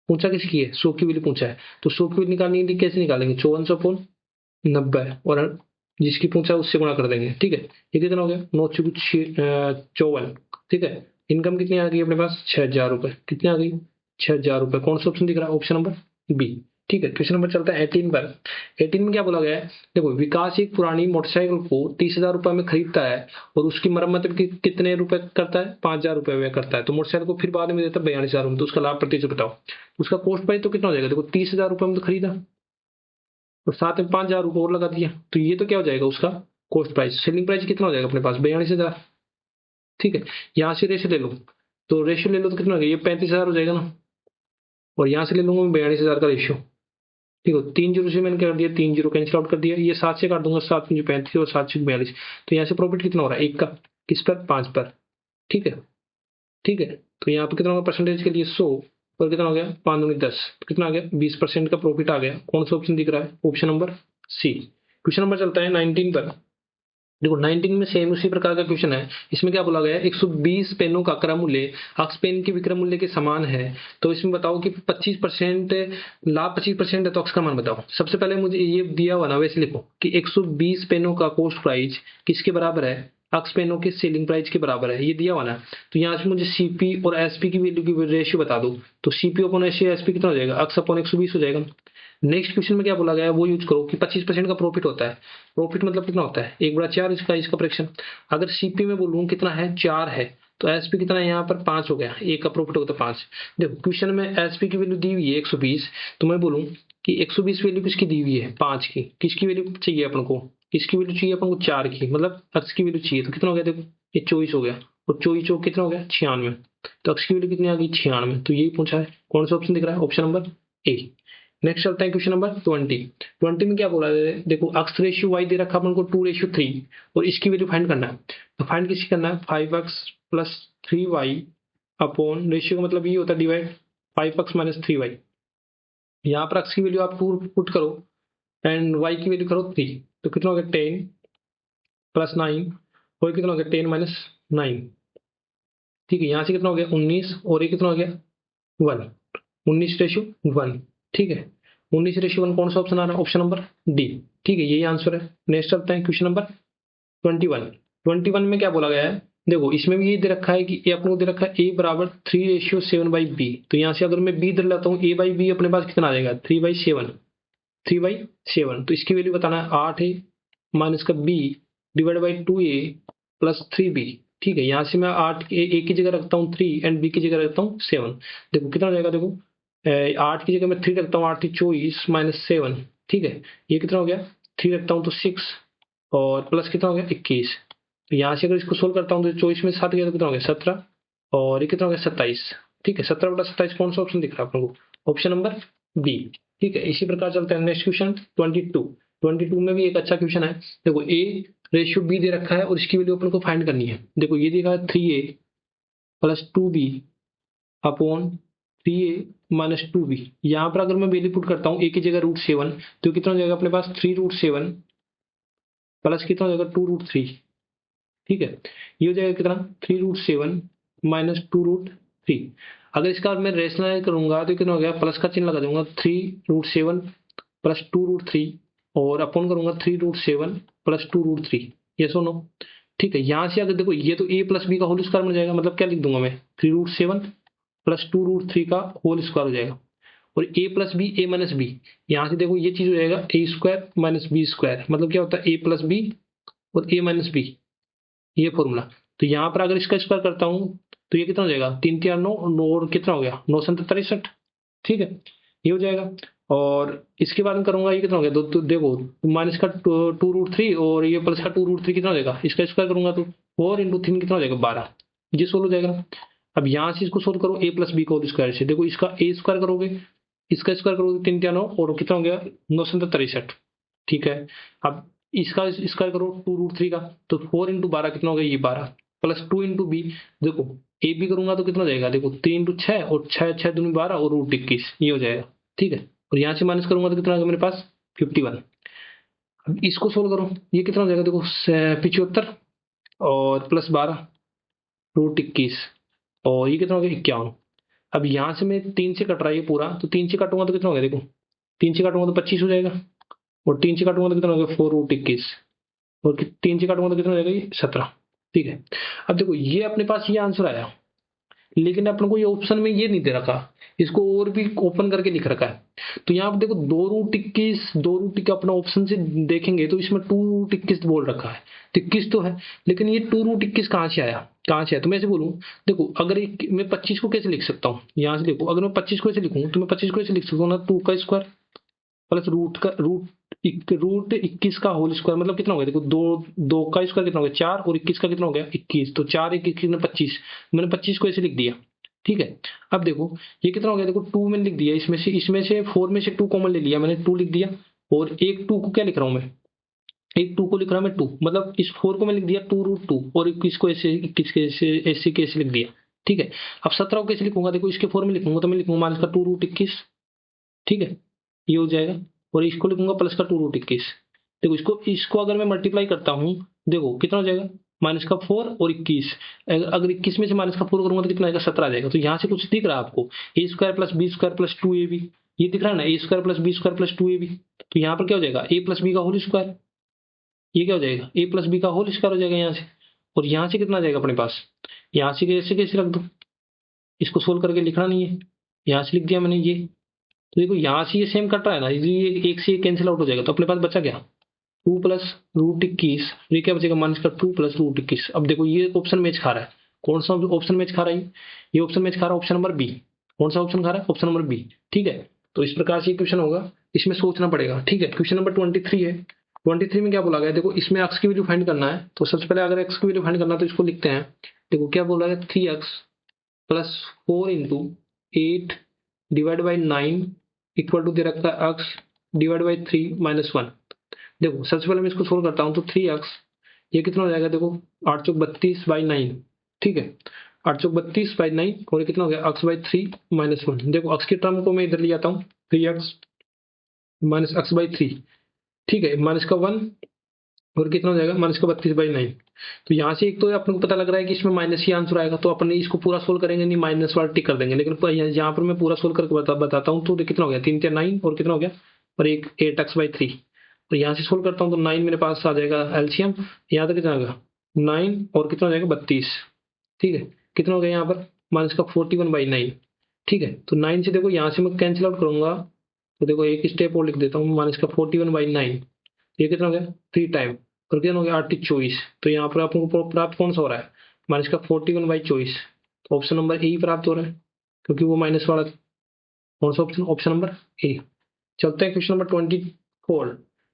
पूछा किसकी है? 100 की वैल्यू पूछा है, तो 100 की वैल्यू निकालने के लिए कैसे निकालेंगे? 5400 अपॉन 90 और जिसकी पूछा है उससे गुणा कर देंगे। ठीक है, ये कितना हो गया? 9 चौक 54। ठीक है, इनकम कितनी आ गई अपने पास? 6000 रुपए। कितनी आ गई? 6000 रुपए। कौन सा ऑप्शन दिख रहा है? Option number B. ठीक है, क्वेश्चन नंबर चलता है 18 पर। 18 में क्या बोला गया है? देखो विकास एक पुरानी मोटरसाइकिल को 30,000 रुपए में खरीदता है और उसकी मरम्मत के कितने रुपए करता है? 5,000 रुपए में करता है। तो मोटरसाइकिल को फिर बाद में देता है 42,000 में, तो उसका लाभ प्रतिशत बताओ। उसका कॉस्ट प्राइस तो कितना हो जाएगा? देखो 30,000 रुपए में तो खरीदा और साथ में 5,000 रुपए और लगा दिया, तो ये तो क्या हो जाएगा उसका कॉस्ट प्राइस। सेलिंग प्राइस कितना हो जाएगा अपने पास? 42,000। ठीक है, यहाँ से रेशो ले लो, तो रेशो ले लो तो कितना हो गया? ये 35,000 हो जाएगा ना, और यहाँ से ले लूंगा मैं 42,000 का रेशियो। ठीक है, 3 जीरो से मैंने कर दिया, 3 जीरो कैंसिल आउट कर दिया, ये 7 से काट दूंगा, 7 पंजे 35 और 7 छः 42। तो यहाँ से प्रॉफिट कितना हो रहा है? 1 का, किस पर? 5 पर। ठीक है, ठीक है, तो यहाँ पे कितना होगा परसेंटेज के लिए? 100 और कितना हो गया? 5 दूनी 10, तो कितना आ गया? 20% का प्रॉफिट आ गया। कौन सा ऑप्शन दिख रहा है? Option number C. Question number चलता है 19 पर। देखो 19 में सेम उसी प्रकार का क्वेश्चन है। इसमें क्या बोला गया है? 120 पेनों का क्रय मूल्य अक्स पेन के विक्रय मूल्य के समान है, तो इसमें बताओ कि 25% लाभ 25% है, तो अक्स का मान बताओ। सबसे पहले मुझे ये दिया हुआ ना, वैसे लिखो कि 120 पेनों का कॉस्ट प्राइस किसके बराबर है? अक्स पेनों के सेलिंग प्राइस के बराबर है, ये दिया हुआ ना। तो यहाँ से मुझे सीपी और एसपी की वैल्यू की रेशियो बता दो, तो सीपी अपॉन एसपी कितना हो जाएगा? अक्स अपॉन 120 हो जाएगा। नेक्स्ट क्वेश्चन में क्या बोला गया है वो यूज करो कि 25% का प्रॉफिट होता है। प्रॉफिट मतलब कितना होता है? 1/4 इसका फ्रैक्शन। अगर सीपी में बोलूं कितना है? 4 है, तो एसपी कितना है यहाँ पर? 5 हो गया। एक का प्रॉफिट होता है 5। देखो क्वेश्चन में एसपी की वैल्यू दी हुई है 120, तो मैं बोलूं कि 120 वैल्यू किसकी दी हुई है? 5 की। किसकी वैल्यू चाहिए अपन को? किसकी वैल्यू चाहिए अपन को? 4 की, मतलब अक्स की वैल्यू चाहिए। तो कितना हो गया? देखो ये 24 हो गया, और 24 चौक कितना हो गया? 96। तो अक्स की वैल्यू कितनी आ गई? 96। तो यही पूछा है। कौन सा ऑप्शन दिख रहा है? Option number A. नेक्स्ट चलता है क्वेश्चन नंबर 20 में क्या बोला है? देखो अक्स रेशियो वाई दे रखा अपन को 2:3 और इसकी वैल्यू फाइंड करना है। तो फाइंड किसकी करना है? 5x plus 3y upon ratio का मतलब ये होता है डिवाइड 5x माइनस 3y। यहाँ पर x की वैल्यू आप 2 पुट करो एंड y की वैल्यू करो 3, तो कितना हो गया? 10 प्लस 9 और कितना हो गया? 10 माइनस 9। ठीक है, यहाँ से कितना हो गया? 19 और ये कितना हो गया? 1। 19:1। ठीक है, 19:1 कौन सा ऑप्शन आ रहा है? Option number D. ठीक है, यही आंसर है। नेक्स्ट चलते हैं क्वेश्चन नंबर 21। 21 में क्या बोला गया है? देखो इसमें भी ये दे रखा है कि ए अपने को दे रखा है ए बराबर 3:7/b। तो यहाँ से अगर मैं बी दे लेता हूँ, a/b अपने पास कितना आ जाएगा? 3/7। 3/7, तो इसकी वैल्यू बताना है 8 है माइनस का b divide by 2a plus 3b। ठीक है, यहाँ से मैं 8 ए की जगह रखता हूँ 3 एंड बी की जगह रखता हूँ 7। देखो कितना हो जाएगा? देखो 8 की जगह मैं 3 रखता हूँ, 8 3 24 माइनस 7। ठीक है, ये कितना हो गया? 3 रखता हूँ तो 6 और प्लस कितना हो गया? 21। तो यहाँ से अगर इसको सोल्व करता हूँ तो 24 में 7 गया तो कितना हो गया? 17 और ये कितना हो गया? 27। ठीक है, 17/27 कौन सा ऑप्शन दिख रहा है आपको? Option number B. ठीक है, इसी प्रकार चलते हैं नेक्स्ट क्वेश्चन 22। 22 में भी एक अच्छा क्वेश्चन है। देखो ए रेशियो बी दे रखा है और इसकी वैल्यू अपन को फाइंड करनी है। देखो ये देखा है 3a plus 2b upon 3a minus 2b। यहाँ पर अगर मैं वैल्यू पुट करता हूँ a की जगह √7, तो कितना हो जाएगा अपने पास? 3√7 प्लस कितना हो जाएगा? 2√3। ठीक है, ये हो जाएगा कितना? 3√7 माइनस 2√3। अगर इसका मैं रेशनलाइज करूंगा तो कितना हो गया? प्लस का चिन्ह लगा दूंगा, 3√7 प्लस 2√3 और अपॉन करूंगा 3√7 प्लस 2√3। ये सुनो, ठीक है, यहां से अगर देखो ये तो a प्लस बी का होल स्क्वायर बन जाएगा, मतलब क्या लिख दूंगा मैं? 3√7 प्लस 2√3 का होल स्क्वायर हो जाएगा, और a plus B A minus B. यहाँ से देखो ये चीज हो जाएगा A square minus B square, मतलब क्या होता है? ए प्लस बी और ए माइनस बी, ये फॉर्मूला। तो यहाँ पर अगर इसका स्क्वायर करता हूँ तो ये कितना हो जाएगा? 3 3 9 9 और कितना हो गया? 9 7 63। ठीक है, ये हो जाएगा। और इसके बाद में करूंगा, ये कितना हो गया, तो देखो माइनस का 2√3 और ये प्लस का 2√3 कितना हो जाएगा, इसका स्क्वायर करूंगा तो 4 × 3 कितना हो जाएगा 12, ये सोल्व हो जाएगा। अब यहाँ से इसको सोल्व करो a + b का होल स्क्वायर से, देखो इसका a स्क्वायर करोगे, इसका स्क्वायर करोगे 3 × 9 और कितना हो गया 963, ठीक है। अब इसका स्क्वायर करो 2√3 का, तो 4 × 12 कितना हो गया, ये 12 प्लस 2 × b, देखो ए बी करूंगा तो कितना हो जाएगा, देखो 3 × 6 और 6 6 दूनी 12 और √21, ये हो जाएगा, ठीक है। और यहाँ से माइनस करूंगा तो कितना होगा मेरे पास 51। अब इसको सोल्व करो, ये कितना हो जाएगा, देखो 75 और प्लस 12 √21 और ये कितना हो गया 51। अब यहाँ से मैं 3 से कट रहा है ये पूरा, तो 3 से काटूंगा तो कितना हो गया, देखो 3 से काटूंगा तो 25 हो जाएगा और 3 से काटूंगा तो कितना हो गया 4√21 और 3 से काटूंगा तो कितना हो जाएगा ये 17, ठीक है। अब देखो ये अपने पास ये आंसर आया, लेकिन अपन को ये ऑप्शन में ये नहीं दे रखा, इसको और भी ओपन करके लिख रखा है। तो यहाँ पे देखो 2√21, 2√21 अपना ऑप्शन से देखेंगे तो इसमें 2√21 बोल रखा है, 21 तो है, लेकिन ये 2√21 कहाँ से आया, कहाँ से आया, तो मैं ऐसे बोलूँ, देखो अगर मैं 25 को कैसे लिख सकता हूँ, यहाँ से देखो अगर मैं 25 को ऐसे लिखूँ तो मैं 25 को ऐसे लिख सकता हूँ ना, 2 का स्क्वायर प्लस रूट 21 का होल स्क्वायर, मतलब कितना हो गया, देखो 2 का स्क्वायर कितना हो गया 4 और 21 का कितना हो गया 21, तो 4 21 में 25, मैंने 25 को ऐसे लिख दिया, ठीक है। अब देखो ये कितना हो गया, देखो 2 मैंने लिख दिया, इसमें से 4 में से 2 कॉमन ले लिया मैंने, 2 लिख दिया, और एक 2 को क्या लिख रहा हूं मैं, एक 2 को लिख रहा हूं मैं 2, मतलब इस 4 को मैं लिख दिया 2√2 और 21 को ऐसे 21 के ऐसे लिख दिया, ठीक है। अब 17 को कैसे लिखूंगा, देखो इसके 4 में लिखूंगा तो मैं लिखूंगा माइनस का 2√21, ठीक है, ये हो जाएगा, और इसको लिखूंगा प्लस का 2√21, देखो इसको इसको अगर मैं मल्टीप्लाई करता हूँ, देखो कितना हो जाएगा माइनस का 4 और 21, अगर 21 में से माइनस का 4 करूंगा तो कितना आएगा 17 आ जाएगा। तो यहाँ से कुछ दिख रहा है आपको, A square plus B square plus 2ab, ये दिख रहा है ना, A square plus B square plus 2ab, तो यहाँ पर क्या हो जाएगा a + b का होल स्क्वायर, ये क्या हो जाएगा a + b का होल स्क्वायर हो जाएगा यहाँ से, और यहाँ से कितना आ जाएगा अपने पास, यहाँ से कैसे कैसे रख दो, इसको सोल्व करके लिखना नहीं है, यहाँ से लिख दिया मैंने ये, तो देखो यहाँ से ये सेम कट रहा है ना, ये एक से एक कैंसिल आउट हो जाएगा, तो अपने पास बचा क्या 2 + √21, ये क्या बचेगा माइनस का 2 + √21। अब देखो ये ऑप्शन मैच खा रहा है, कौन सा ऑप्शन मैच खा रहा है, ये ऑप्शन मैच खा रहा है ऑप्शन नंबर बी, कौन सा ऑप्शन खा रहा है ऑप्शन नंबर बी, ठीक है। तो इस प्रकार से क्वेश्चन होगा, इसमें सोचना पड़ेगा, ठीक है। क्वेश्चन नंबर 23 है, 23 में क्या बोला गया, देखो इसमें x की वैल्यू फाइंड करना है, तो सबसे पहले अगर x की वैल्यू फाइंड करना है तो इसको लिखते हैं, देखो क्या बोला है 3x + 4 × 8 divide by 9 equal to दे रखा है x डिवाइड बाई 3 - 1। देखो सबसे पहले मैं इसको सोल्व करता हूँ, तो 3x ये कितना हो जाएगा, देखो 8 चौक 32 बाई 9, ठीक है, 8 चौक 32 बाई 9 और कितना हो गया x बाई 3 - 1। देखो x की टर्म को मैं इधर ले आता हूँ, 3x - x बाई 3, ठीक है, माइनस का 1 और कितना हो जाएगा माइनस का 32 बाई 9। तो यहाँ से एक तो अपने को पता लग रहा है कि इसमें माइनस ही आंसर आएगा, तो अपन इसको पूरा सोल्व करेंगे नहीं, माइनस वाला टिक कर देंगे, लेकिन यहाँ पर मैं पूरा सोल्व करके बताता हूँ, तो कितना हो गया 3 × 9 और कितना हो गया और एक 8x बाई 3। तो यहाँ से सोल्व करता हूँ तो 9 मेरे पास आ जाएगा एलसीएम, यहाँ तक कितना होगा 9 और कितना हो जाएगा 32, ठीक है, कितना हो गया यहाँ पर माइनस का 41 बाई 9, ठीक है। तो 9 से देखो यहाँ से मैं कैंसिल आउट करूंगा, तो देखो एक स्टेप और लिख देता हूँ, माइनस का 41 बाई 9, ये कितना हो गया 3 टाइम और कितना हो गया 8 24। तो यहाँ पर आपको प्राप्त कौन सा हो रहा है माइनस का 41 बाई 24, तो ऑप्शन नंबर ए प्राप्त हो रहा है, क्योंकि वो माइनस वाला कौन सा ऑप्शन, ऑप्शन नंबर ए। चलते हैं क्वेश्चन नंबर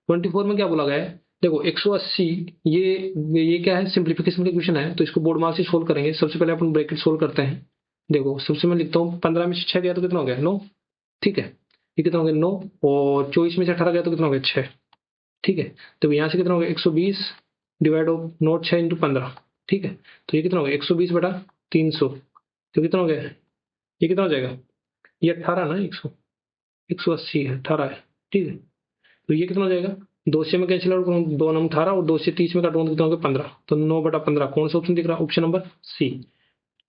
24 में क्या बोला गया है, देखो 180, ये क्या है सिंप्लीफिकेशन का क्वेश्चन है, तो इसको बोर्ड मार्क से सोल्व करेंगे। सबसे पहले अपन ब्रैकेट सोल्व करते हैं, देखो सबसे मैं लिखता हूँ 15 में से 6 गया तो कितना हो गया 9, ठीक है, ये कितना हो गया 9 और 24 में से 18 गया तो कितना हो गया 6, ठीक है। तो यहाँ से कितना हो गया 120 डिवाइड ऑफ नोट 6 × 15, ठीक है, तो ये कितना हो गया 120 बटा 300, तो कितना हो गया ये कितना हो जाएगा ये 18 ना 180 है 18 है, ठीक है। तो ये कितना हो जाएगा 2 से मैं कैंसिल आउट करूँ 2 9 18 और 2 से 30 में काटूंगा कितना हो गया 15, तो 9 बटा 15 कौन सा ऑप्शन दिख रहा है option number C.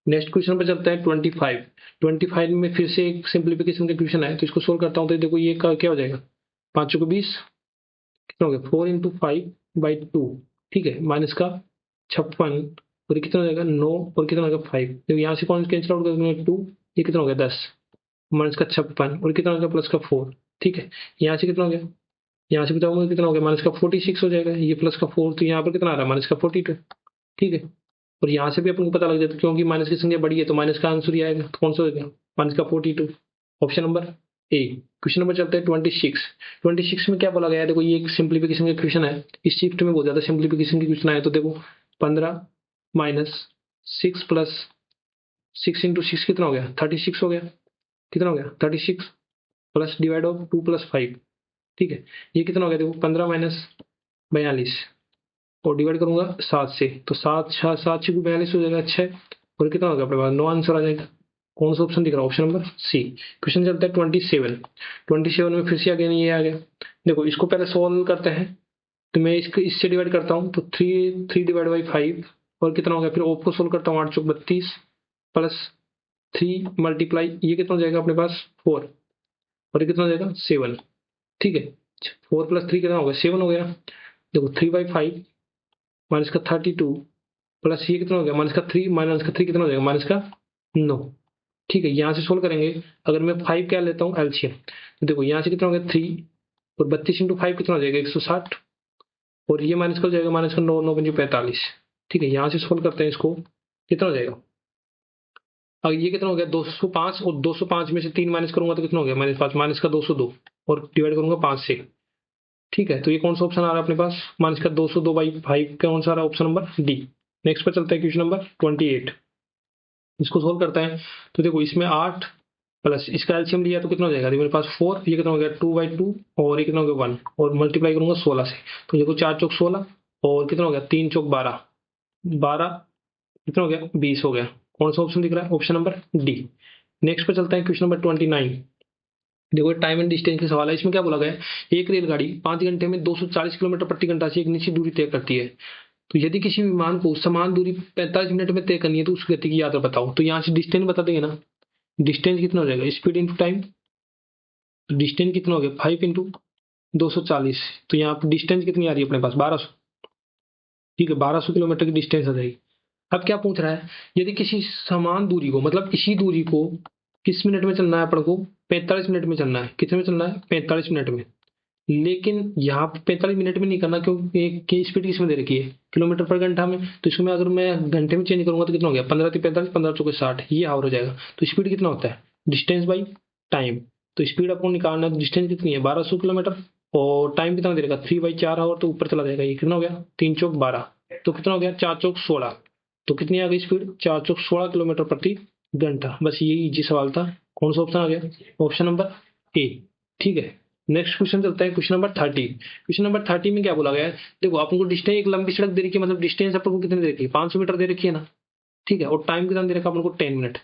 Next question पर चलता है 25 में फिर से एक सिंप्लीफिकेशन का क्वेश्चन है, तो इसको सोल्व करता हूँ, तो देखो ये क्या हो जाएगा 5 को 20 कितना हो गया 4 × 5 बाई 2, ठीक है, माइनस का 56 और कितना हो जाएगा 9 और कितना हो गया 5, तो यहाँ से कौन कैंसिल आउट करेंगे 2, ये कितना हो गया 10 माइनस का 56 और कितना हो गया प्लस का 4, ठीक है। यहाँ से कितना हो गया, यहाँ से बताऊंगा कितना हो गया माइनस का 46 हो जाएगा, ये प्लस का 4, तो यहाँ पर कितना आ रहा है माइनस का 42, ठीक है। और यहाँ से भी अपन को पता लग जाता है क्योंकि माइनस की संख्या बड़ी है तो माइनस का आंसर ही आएगा, तो कौन सा हो गया माइनस का 42, option number A. Question number चलते हैं 26। 26 में क्या बोला गया है, देखो ये एक सिंप्लीफिकेशन का क्वेश्चन है। इस शिफ्ट में बहुत ज्यादा सिंप्लीफिकेशन के क्वेश्चन आए तो देखो 15 माइनस 6 प्लस 6 इंटू 6 कितना हो गया, 36 हो गया। कितना हो गया, 36 प्लस डिवाइड ऑफ 2 प्लस 5। ठीक है, ये कितना हो गया, देखो 15 माइनस 42 और डिवाइड करूंगा 7 से, तो 7 42 हो जाएगा 6। और कितना होगा अपने पास, 9 आंसर आ जाएगा। कौन सा ऑप्शन दिख रहा है, ऑप्शन नंबर सी। क्वेश्चन चलता है 27। 27 में फिर से आगे नहीं, ये आ गया। देखो इसको पहले सोल्व करते हैं, तो मैं इसको इससे डिवाइड करता हूँ, तो 3 डिवाइड बाई 5 और कितना हो गया, फिर ऑफ को सोल्व करता हूँ, 8 चौक 32 प्लस 3 मल्टीप्लाई, ये कितना हो जाएगा अपने पास 4 और ये कितना हो जाएगा 7। ठीक है, 4 प्लस 3 कितना हो गया, 7 हो गया। देखो 3/5 माइनस का 32 प्लस ये कितना हो गया, माइनस का 3 माइनस का 3 कितना हो जाएगा, माइनस का 9। ठीक है, यहाँ से सोल्व करेंगे। अगर मैं 5 क्या लेता हूँ एलसीएम, तो देखो यहाँ से कितना हो गया 3 और 32 इंटू 5 कितना हो जाएगा 160 और ये माइनस का हो जाएगा, माइनस का 9 9 पंजे 45। ठीक है, यहाँ से सोल्व करते हैं इसको, कितना हो जाएगा। अब ये कितना हो गया 205 और 205 में से 3 माइनस करूंगा तो कितना हो गया, माइनस 5 माइनस का 202 और डिवाइड करूंगा 5 से। ठीक है, तो ये कौन सा ऑप्शन आ रहा है अपने पास, माइनस का 202/5 कौन सा आ रहा है, ऑप्शन नंबर डी। नेक्स्ट पर चलता है क्वेश्चन नंबर 28। इसको सोल्व करते हैं, तो देखो इसमें 8 प्लस इसका एलसीएम लिया तो कितना हो जाएगा, मेरे पास 4, ये कितना हो गया 2/2 और ये कितना हो गया 1 और मल्टीप्लाई करूंगा 16 से, तो देखो 4 चौक 16 और कितना हो गया 3 चौक 12 12 कितना हो गया 20 हो गया। कौन सा ऑप्शन दिख रहा है, ऑप्शन नंबर डी। नेक्स्ट पर चलता है क्वेश्चन नंबर 29। देखो टाइम एंड डिस्टेंस का सवाल है। इसमें क्या बोला गया है, एक रेलगाड़ी 5 घंटे में 240 किलोमीटर प्रति घंटा से एक निश्चित दूरी तय करती है। तो यदि किसी विमान को समान दूरी 45 मिनट में तय करनी है तो उस गति की यात्रा बताओ। तो यहाँ से डिस्टेंस बता देंगे ना, डिस्टेंस कितना हो जाएगा, स्पीड इंटू टाइम। तो डिस्टेंस कितना हो गया 5 इंटू 240, तो यहाँ पर डिस्टेंस कितनी आ रही है अपने पास 1200। ठीक है, 1200 किलोमीटर की डिस्टेंस आ जाएगी। अब क्या पूछ रहा है, यदि किसी समान दूरी को, मतलब इसी दूरी को किस मिनट में चलना है अपन को, 45 मिनट में चलना है। कितने में चलना है, 45 मिनट में। लेकिन यहाँ पे 45 मिनट में नहीं करना, क्योंकि स्पीड किसमें दे रखी है, किलोमीटर पर घंटा में। तो इसको मैं अगर मैं घंटे में चेंज करूंगा तो कितना हो गया, 15 × 45 15 × 60, ये आवर हो जाएगा। तो स्पीड कितना होता है, डिस्टेंस बाई टाइम। तो स्पीड आपको निकालना है, डिस्टेंस कितनी है 1200 किलोमीटर और टाइम कितना दे देगा 3/4 आवर, तो ऊपर चला जाएगा। ये कितना हो गया 3 चौक 12, तो कितना हो गया 4 चौक 16, तो कितनी आ गई स्पीड 4 चौक 16 किलोमीटर प्रति घंटा। बस ये इजी सवाल था। कौन सा ऑप्शन आ गया, ऑप्शन नंबर ए। ठीक है, नेक्स्ट क्वेश्चन चलता है क्वेश्चन नंबर 30। क्वेश्चन नंबर 30 में क्या बोला गया है, देखो आपको डिस्टेंस, एक लंबी सड़क दे रखी है, मतलब डिस्टेंस आपको कितनी दे रखी है 500 मीटर दे रखी है ना। ठीक है, और टाइम कितना दे रखा है आपको 10 मिनट।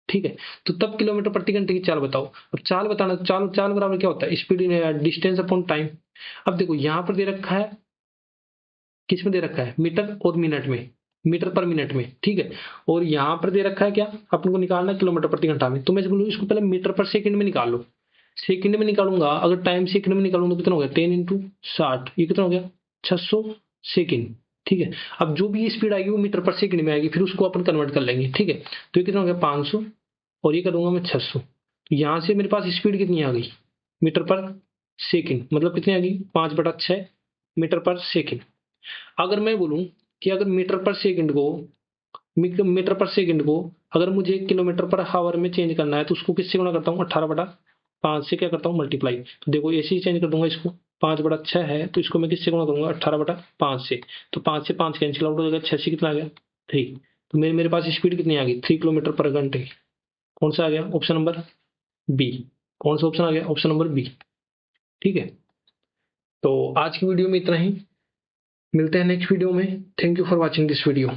ठीक है, तो तब किलोमीटर प्रति घंटे की चाल बताओ। अब चाल बताना, चाल चाल बराबर क्या होता है, स्पीड डिस्टेंस अपॉन टाइम। अब देखो यहाँ पर दे रखा है, किस में दे रखा है, मीटर और मिनट में, मीटर पर मिनट में। ठीक है, और यहाँ पर दे रखा है क्या, अपन को निकालना किलोमीटर प्रति घंटा में। तो मैं बोलूँ इसको पहले मीटर पर सेकंड में निकाल लो। सेकंड में निकालूंगा, अगर टाइम सेकंड में निकालूंगा तो कितना हो गया 10 इंटू 60, ये कितना हो गया 600 सेकंड। ठीक है, अब जो भी स्पीड आएगी वो मीटर पर सेकंड में आएगी, फिर उसको अपन कन्वर्ट कर लेंगे। ठीक है, तो ये कितना हो गया 500 और ये करूंगा मैं 600। तो यहाँ से मेरे पास स्पीड कितनी आ गई, मीटर पर सेकंड, मतलब कितनी आ गई 5/6 मीटर पर सेकंड। अगर मैं बोलूं कि अगर मीटर पर सेकंड को अगर मुझे किलोमीटर पर हावर में चेंज करना है तो उसको किससे गुणा करता हूँ, 18/5 से क्या करता हूँ मल्टीप्लाई। तो देखो ऐसे ही चेंज कर दूंगा इसको, 5/6 है तो इसको मैं किससे गुणा करूंगा 18/5 से। तो 5 से 5 कैंसिल आउट हो जाएगा, 6 से कितना आ गया 3। तो मेरे पास स्पीड कितनी आ गई 3 किलोमीटर पर घंटे। कौन सा आ गया, ऑप्शन नंबर बी। कौन सा ऑप्शन आ गया, ऑप्शन नंबर बी। ठीक है, तो आज की वीडियो में इतना ही, मिलते हैं नेक्स्ट वीडियो में। Thank you for watching this video.